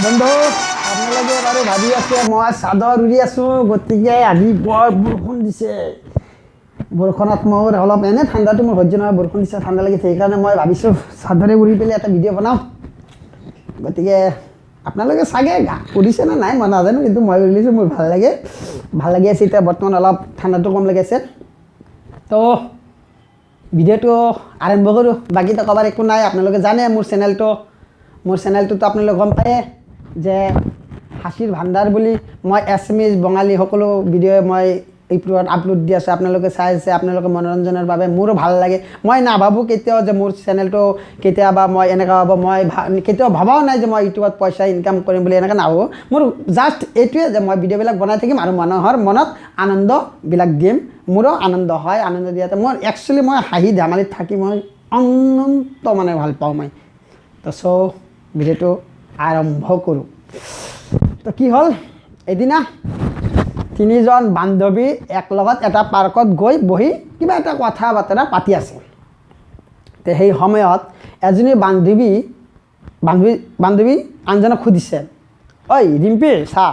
বন্ধু আপোনালোকে বাৰু ভাবি আছে মই চাদৰ উৰি আছোঁ, গতিকে আজি বৰ বৰষুণ দিছে। বৰষুণত মোৰ অলপ এনে ঠাণ্ডাটো মোৰ সহ্য নহয়, বৰষুণ দিছে ঠাণ্ডা লাগিছে, সেইকাৰণে মই ভাবিছোঁ চাদৰে উৰি পেলাই এটা ভিডিঅ' বনাওঁ। গতিকে আপোনালোকে চাগে উৰিছে নে নাই মই নাজানো, কিন্তু মই উৰিছোঁ, মোৰ ভাল লাগি আছে। এতিয়া বৰ্তমান অলপ ঠাণ্ডাটো কম লাগিছে, তো ভিডিঅ'টো আৰম্ভ কৰোঁ। বাকীতো ক'বাৰ একো নাই, আপোনালোকে জানে মোৰ চেনেলটোতো আপোনালোকে গম পায়ে যে হাঁচিৰ ভাণ্ডাৰ বুলি মই এছামিজ বঙালী সকলো ভিডিঅ' মই ইউটিউবত আপলোড দি আছোঁ। আপোনালোকে চাই আছে, আপোনালোকে মনোৰঞ্জনৰ বাবে মোৰো ভাল লাগে। মই নাভাবোঁ কেতিয়াও যে মোৰ চেনেলটো কেতিয়াবা মই এনেকুৱা হ'ব, মই কেতিয়াও ভবাও নাই যে মই ইউটিউবত পইচা ইনকাম কৰিম বুলি, এনেকৈ নাভাবোঁ। মোৰ জাষ্ট এইটোৱে যে মই ভিডিঅ'বিলাক বনাই থাকিম আৰু মানুহৰ মনত আনন্দবিলাক দিম। মোৰো আনন্দ হয়, আনন্দ দিয়াতে মোৰ একচুৱেলি মই হাঁহি ধেমালিত থাকি মই অনন্ত মানে ভাল পাওঁ মই। তো ভিডিঅ'টো আৰম্ভ কৰোঁ। তো কি হ'ল, এদিনা তিনিজন বান্ধৱী একলগত এটা পাৰ্কত গৈ বহি কিবা এটা কথা বতৰা পাতি আছে। তো সেই সময়ত এজনী বান্ধৱী আনজনক সুধিছে, ঐ ৰিম্পী চা,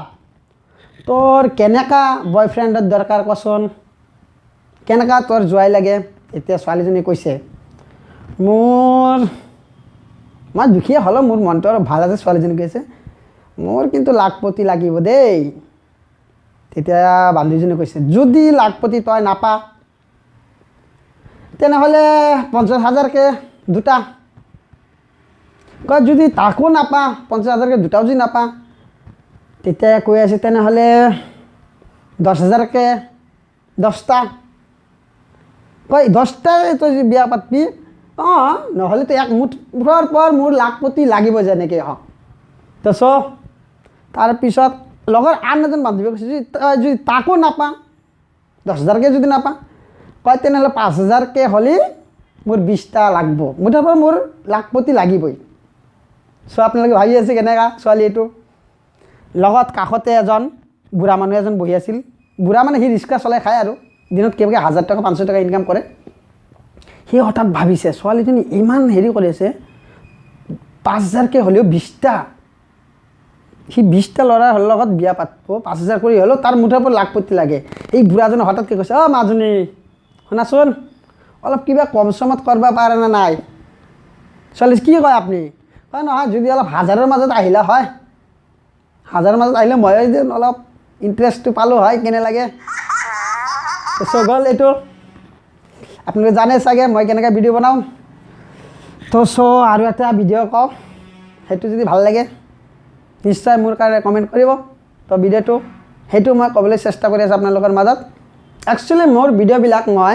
তোৰ কেনেকুৱা বয়ফ্ৰেণ্ডৰ দৰকাৰ কচোন, কেনেকুৱা তোৰ জোৱাই লাগে? এতিয়া ছোৱালীজনী কৈছে, মই দুখীয়া হ'লেও মোৰ মনটো অলপ ভাল আছে। ছোৱালীজনী কৈছে, মোৰ কিন্তু লাখপতি লাগিব দেই। তেতিয়া বান্ধৱীজনী কৈছে, যদি লাখপতি তই নাপা তেনেহ'লে 50,000কে দুটা। কয় যদি তাকো নাপা, 50,000কে দুটাও যদি নাপা, তেতিয়া কৈ আছে তেনেহ'লে 10,000কে 10টা। কয় 10টাই তই যদি বিয়া পাতবি, অঁ নহ'লেতো এক মুঠৰ পৰ মোৰ লাখপতি লাগিব যেনেকৈ হওক। তো তাৰপিছত লগৰ আন এজন বান্ধৱীয়ে কৈছে, যদি তাকো নাপা, 10,000কে যদি নাপা, কয় তেনেহ'লে 5,000কে হ'লে মোৰ 20টা লাগব, মুঠৰ পৰা মোৰ লাখপতি লাগিবই। আপোনালোকে ভাবি আছে কেনেকুৱা ছোৱালী এইটো। লগত কাষতে এজন বুঢ়া মানুহ এজন বহি আছিল। বুঢ়া মানে সি ৰিক্সা চলাই খায় আৰু দিনত কেনেকৈ 1,000 টকা 500 টকা ইনকাম কৰে। সি হঠাৎ ভাবিছে ছোৱালীজনী ইমান হেৰি কৰি আছে, 5,000কে হ'লেও 20টা, সি 20টা ল'ৰাৰ লগত বিয়া পাতিব, 5,000 কৰি হ'লেও তাৰ মুঠৰ পৰা লাখপতি লাগে। এই বুঢ়াজনে হঠাৎকৈ কৈছে, অঁ মাজনী শুনাচোন, অলপ কিবা কম চমত কৰিব পাৰে নে নাই? ছোৱালী কি কয় আপুনি? কয় নহয়, যদি অলপ 1000ৰ মাজত আহিলে হয়, 1000ৰ মাজত আহিলে মই যেন অলপ ইণ্টাৰেষ্টটো পালোঁ হয়, কেনে লাগে? গ'ল এইটো। আপোনালোকে জানে চাগে মই কেনেকৈ ভিডিঅ' বনাওঁ। তো আৰু এটা ভিডিঅ' কওঁ, সেইটো যদি ভাল লাগে নিশ্চয় মোৰ কাৰণে কমেণ্ট কৰিব। তো ভিডিঅ'টো সেইটো মই ক'বলৈ চেষ্টা কৰি আছোঁ আপোনালোকৰ মাজত। একচুৱেলি মোৰ ভিডিঅ'বিলাক মই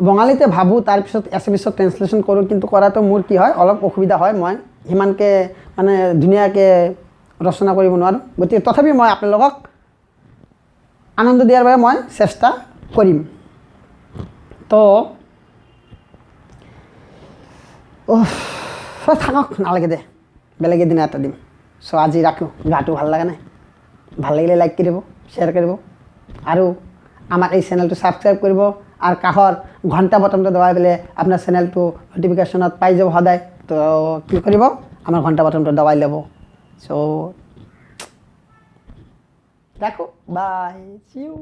বঙালীতে ভাবোঁ, তাৰপিছত এছামিছত ট্ৰেঞ্চলেশ্যন কৰোঁ, কিন্তু কৰাটো মোৰ কি হয় অলপ অসুবিধা হয়, মই সিমানকৈ মানে ধুনীয়াকৈ ৰচনা কৰিব নোৱাৰোঁ। গতিকে তথাপি মই আপোনালোকক আনন্দ দিয়াৰ বাবে মই চেষ্টা কৰিম। তো থাকক, নালাগে দে, বেলেগ এদিন এটা দিম। আজি ৰাখোঁ, গাটো ভাল লগা নাই। ভাল লাগিলে লাইক কৰিব, শ্বেয়াৰ কৰিব, আৰু আমাৰ এই চেনেলটো ছাবস্ক্ৰাইব কৰিব, আৰু কাষৰ ঘণ্টা বটনটো দবাই পেলাই আপোনাৰ চেনেলটো নটিফিকেশ্যনত পাই যাব সদায়। তো কি কৰিব, আমাৰ ঘণ্টা বটনটো দবাই ল'ব। ৰাখোঁ, বাই, চি ইউ।